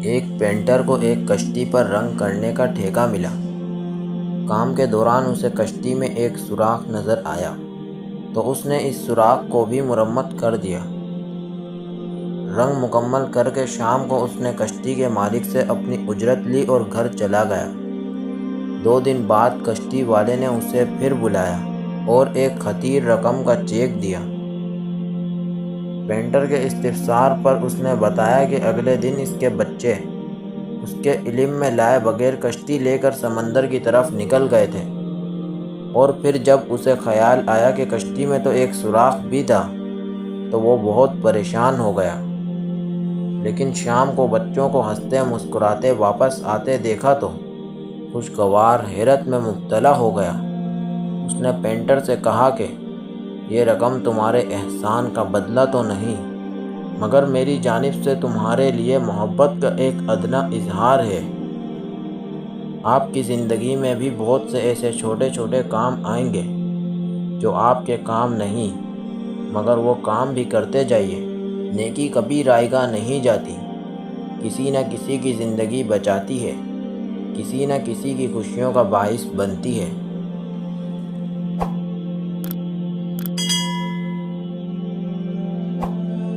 ایک پینٹر کو ایک کشتی پر رنگ کرنے کا ٹھیکہ ملا۔ کام کے دوران اسے کشتی میں ایک سوراخ نظر آیا تو اس نے اس سوراخ کو بھی مرمت کر دیا۔ رنگ مکمل کر کے شام کو اس نے کشتی کے مالک سے اپنی اجرت لی اور گھر چلا گیا۔ 2 دن بعد کشتی والے نے اسے پھر بلایا اور ایک خطیر رقم کا چیک دیا۔ پینٹر کے استفسار پر اس نے بتایا کہ اگلے دن اس کے بچے اس کے علم میں لائے بغیر کشتی لے کر سمندر کی طرف نکل گئے تھے، اور پھر جب اسے خیال آیا کہ کشتی میں تو ایک سوراخ بھی تھا تو وہ بہت پریشان ہو گیا۔ لیکن شام کو بچوں کو ہنستے مسکراتے واپس آتے دیکھا تو خوشگوار حیرت میں مبتلا ہو گیا۔ اس نے پینٹر سے کہا کہ یہ رقم تمہارے احسان کا بدلہ تو نہیں، مگر میری جانب سے تمہارے لیے محبت کا ایک ادنیٰ اظہار ہے۔ آپ کی زندگی میں بھی بہت سے ایسے چھوٹے چھوٹے کام آئیں گے جو آپ کے کام نہیں، مگر وہ کام بھی کرتے جائیے۔ نیکی کبھی رائیگاں نہیں جاتی، کسی نہ کسی کی زندگی بچاتی ہے، کسی نہ کسی کی خوشیوں کا باعث بنتی ہے۔